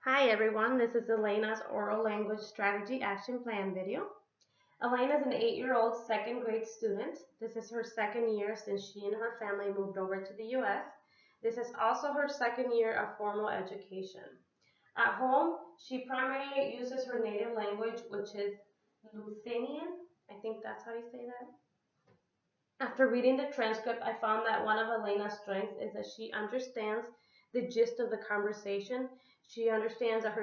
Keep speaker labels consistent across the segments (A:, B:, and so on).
A: Hi everyone, this is Elena's Oral Language Strategy Action Plan video. Elena is an 8-year-old second grade student. This is her second year since she and her family moved over to the US. This is also her second year of formal education. At home, she primarily uses her native language, which is Lithuanian. I think that's how you say that. After reading the transcript, I found that one of Elena's strengths is that she understands the gist of the conversation. She understands that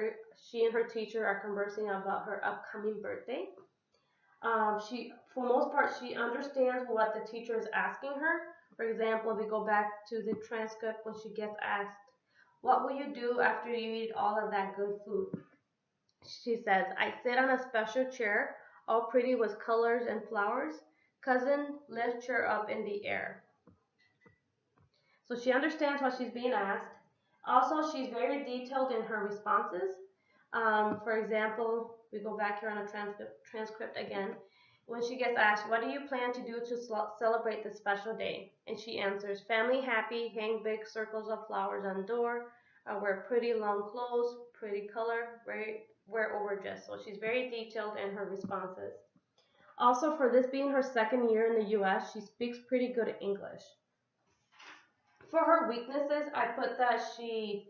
A: she and her teacher are conversing about her upcoming birthday. For most part, she understands what the teacher is asking her. For example, if we go back to the transcript when she gets asked, "What will you do after you eat all of that good food?" She says, "I sit on a special chair, all pretty with colors and flowers. Cousin, lift her up in the air." So she understands what she's being asked. Also, she's very detailed in her responses. For example, we go back here on a transcript again. When she gets asked, "What do you plan to do to celebrate this special day?" And she answers, "Family happy, hang big circles of flowers on door, wear pretty long clothes, pretty color, wear overdress." So she's very detailed in her responses. Also, for this being her second year in the US, she speaks pretty good English. For her weaknesses, I put that she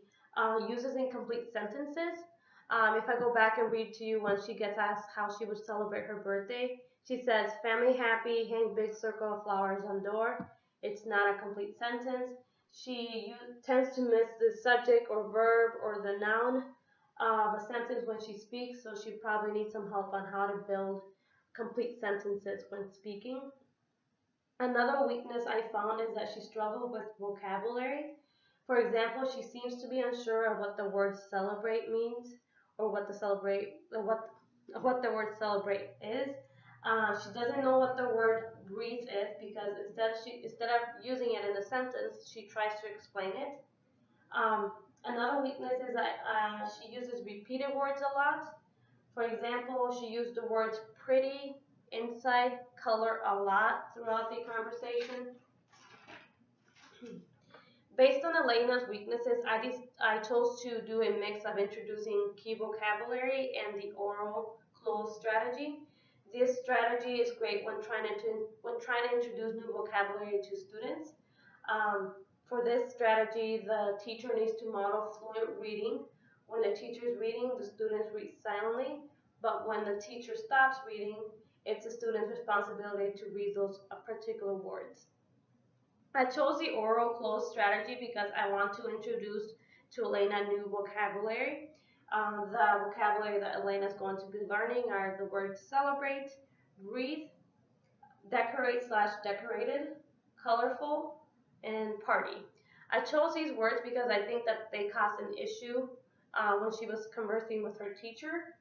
A: uses incomplete sentences. If I go back and read to you when she gets asked how she would celebrate her birthday, she says, "Family happy, hang big circle of flowers on door." It's not a complete sentence. She tends to miss the subject or verb or the noun of a sentence when she speaks, so she probably needs some help on how to build complete sentences when speaking. Another weakness I found is that she struggled with vocabulary. For example, she seems to be unsure of what the word celebrate means or what the word celebrate is. She doesn't know what the word breathe is because instead of using it in a sentence, she tries to explain it. Another weakness is that she uses repeated words a lot. For example, she used the words pretty, inside, color a lot throughout the conversation. Based on Elena's weaknesses, I chose to do a mix of introducing key vocabulary and the oral close strategy. This strategy is great when trying to introduce new vocabulary to students. For this strategy, the teacher needs to model fluent reading. When the teacher is reading, the students read silently, but when the teacher stops reading, it's the student's responsibility to read those particular words. I chose the oral close strategy because I want to introduce to Elena new vocabulary. The vocabulary that Elena is going to be learning are the words celebrate, breathe, decorate/decorated, colorful, and party. I chose these words because I think that they caused an issue when she was conversing with her teacher.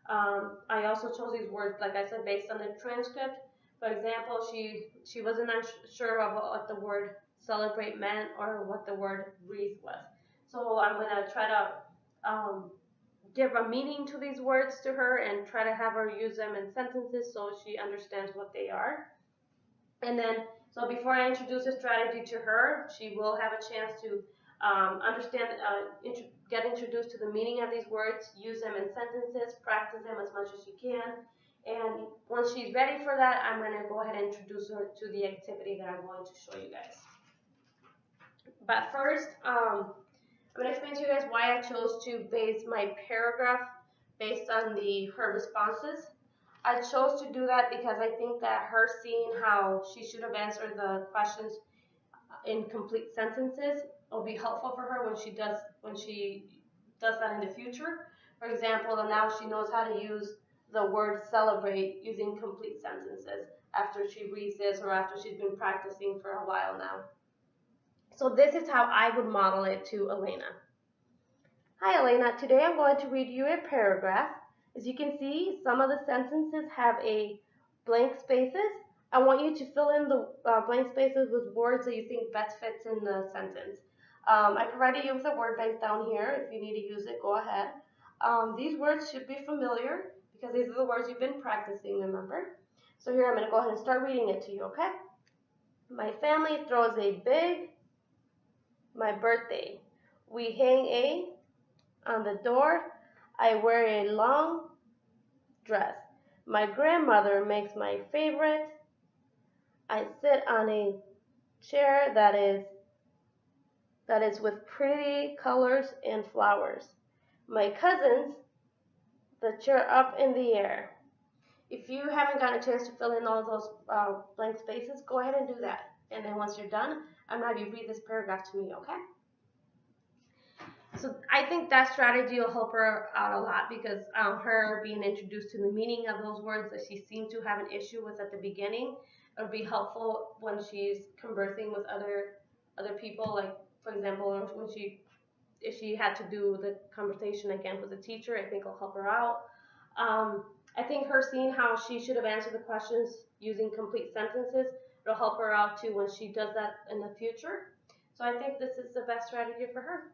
A: I also chose these words, like I said, based on the transcript. For example, she wasn't sure of what the word celebrate meant or what the word breathe was. So I'm going to try to give a meaning to these words to her and try to have her use them in sentences so she understands what they are. And then, so before I introduce the strategy to her, she will have a chance to get introduced to the meaning of these words, use them in sentences, practice them as much as she can. And once she's ready for that, I'm going to go ahead and introduce her to the activity that I'm going to show you guys. But first, I'm going to explain to you guys why I chose to base my paragraph based on her responses. I chose to do that because I think that her seeing how she should have answered the questions in complete sentences will be helpful for her when she does that in the future. For example, now she knows how to use the word celebrate using complete sentences after she reads this or after she's been practicing for a while now. So this is how I would model it to Elena. Hi Elena, today I'm going to read you a paragraph. As you can see, some of the sentences have a blank spaces. I want you to fill in the blank spaces with words that you think best fits in the sentence. I provided you with a word bank down here. If you need to use it, go ahead. These words should be familiar because these are the words you've been practicing, remember? So here I'm going to go ahead and start reading it to you, okay? My family throws a big, my birthday. We hang a On the door, I wear a long dress. My grandmother makes my favorite. I sit on a chair that is with pretty colors and flowers. My cousins, the chair up in the air. If you haven't gotten a chance to fill in all those blank spaces, go ahead and do that. And then once you're done, I'm going to have you read this paragraph to me, okay? So I think that strategy will help her out a lot because her being introduced to the meaning of those words that she seemed to have an issue with at the beginning, it'll be helpful when she's conversing with other people. Like for example, when if she had to do the conversation again with a teacher, I think it'll help her out. I think her seeing how she should have answered the questions using complete sentences, it'll help her out too when she does that in the future. So I think this is the best strategy for her.